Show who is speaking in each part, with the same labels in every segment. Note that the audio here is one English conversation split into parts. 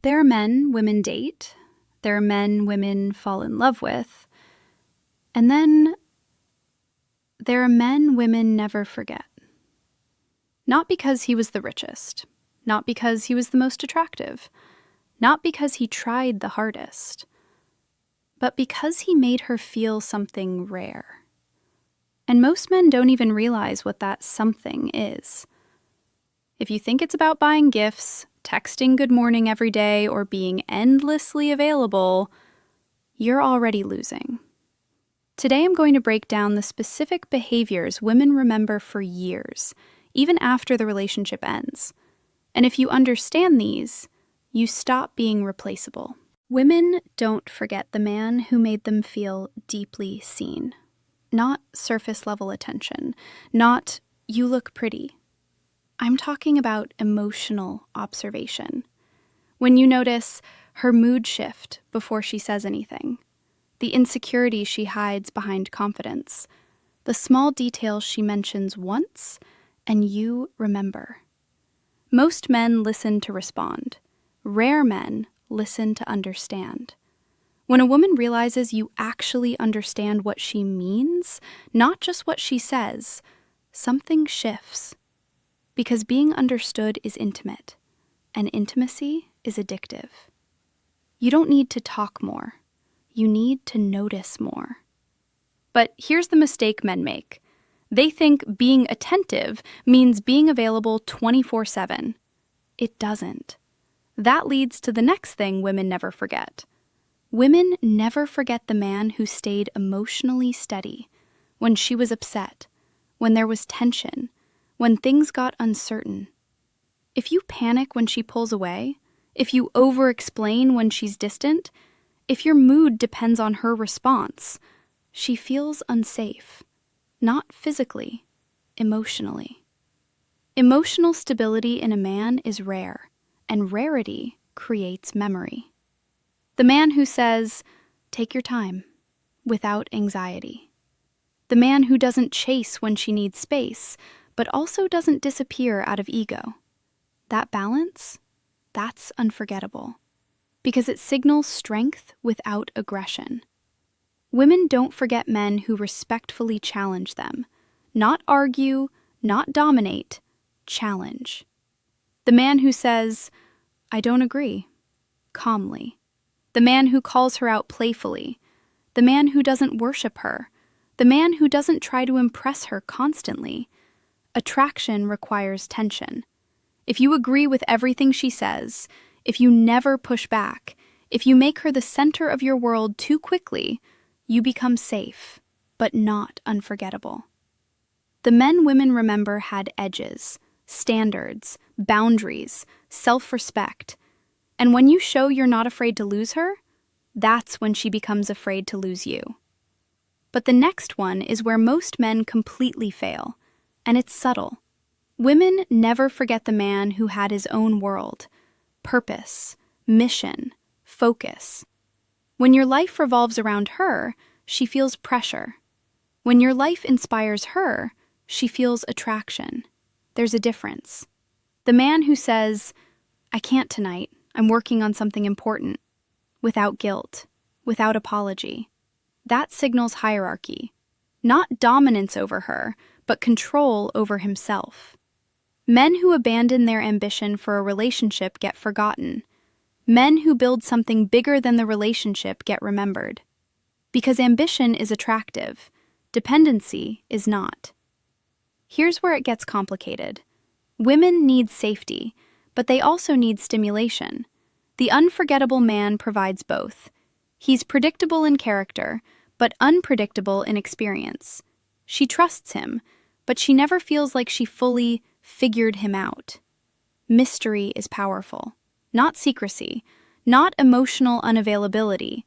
Speaker 1: There are men women date, there are men women fall in love with, and then there are men women never forget. Not because he was the richest, not because he was the most attractive, not because he tried the hardest, but because he made her feel something rare. And most men don't even realize what that something is. If you think it's about buying gifts, texting good morning every day, or being endlessly available, you're already losing. Today I'm going to break down the specific behaviors women remember for years, even after the relationship ends. And if you understand these, you stop being replaceable. Women don't forget the man who made them feel deeply seen. Not surface-level attention, not "you look pretty." I'm talking about emotional observation. When you notice her mood shift before she says anything, the insecurity she hides behind confidence, the small details she mentions once and you remember. Most men listen to respond. Rare men listen to understand. When a woman realizes you actually understand what she means, not just what she says, something shifts. Because being understood is intimate, and intimacy is addictive. You don't need to talk more. You need to notice more. But here's the mistake men make. They think being attentive means being available 24/7. It doesn't. That leads to the next thing women never forget. Women never forget the man who stayed emotionally steady when she was upset, when there was tension, when things got uncertain. If you panic when she pulls away, if you over-explain when she's distant, if your mood depends on her response, she feels unsafe. Not physically, emotionally. Emotional stability in a man is rare, and rarity creates memory. The man who says, "Take your time," without anxiety. The man who doesn't chase when she needs space, but also doesn't disappear out of ego. That balance, that's unforgettable, because it signals strength without aggression. Women don't forget men who respectfully challenge them. Not argue, not dominate, challenge. The man who says, "I don't agree," calmly. The man who calls her out playfully. The man who doesn't worship her. The man who doesn't try to impress her constantly. Attraction requires tension. If you agree with everything she says, if you never push back, if you make her the center of your world too quickly, you become safe, but not unforgettable. The men women remember had edges, standards, boundaries, self-respect. And when you show you're not afraid to lose her, that's when she becomes afraid to lose you. But the next one is where most men completely fail, and it's subtle. Women never forget the man who had his own world, purpose, mission, focus. When your life revolves around her, she feels pressure. When your life inspires her, she feels attraction. There's a difference. The man who says, "I can't tonight, I'm working on something important," without guilt, without apology, that signals hierarchy. Not dominance over her, but control over himself. Men who abandon their ambition for a relationship get forgotten. Men who build something bigger than the relationship get remembered. Because ambition is attractive, dependency is not. Here's where it gets complicated. Women need safety, but they also need stimulation. The unforgettable man provides both. He's predictable in character, but unpredictable in experience. She trusts him, but she never feels like she fully figured him out. Mystery is powerful. Not secrecy, not emotional unavailability,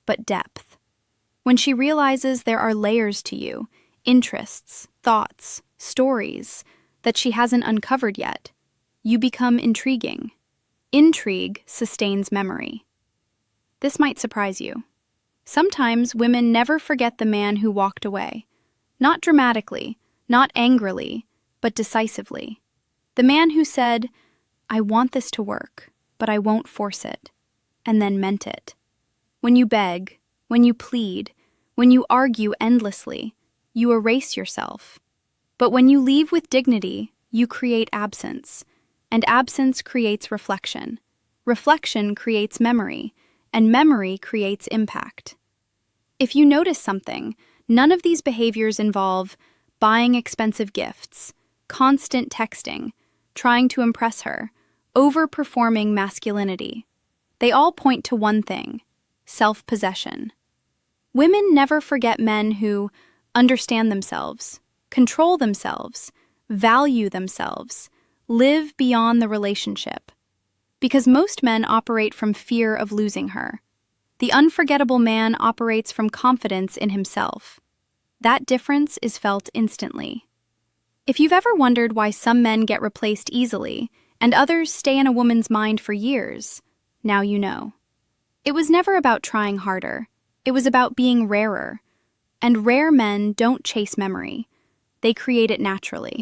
Speaker 1: but depth. When she realizes there are layers to you, interests, thoughts, stories, that she hasn't uncovered yet, you become intriguing. Intrigue sustains memory. This might surprise you. Sometimes women never forget the man who walked away. Not dramatically, not angrily, but decisively. The man who said, "I want this to work, but I won't force it, and then meant it. When you beg, when you plead, when you argue endlessly, you erase yourself. But when you leave with dignity, you create absence, and absence creates reflection. Reflection creates memory, and memory creates impact. If you notice something, none of these behaviors involve buying expensive gifts, constant texting, trying to impress her, overperforming masculinity. They all point to one thing: self-possession. Women never forget men who understand themselves, control themselves, value themselves, live beyond the relationship. Because most men operate from fear of losing her. The unforgettable man operates from confidence in himself. That difference is felt instantly. If you've ever wondered why some men get replaced easily and others stay in a woman's mind for years, now you know. It was never about trying harder. It was about being rarer. And rare men don't chase memory. They create it naturally.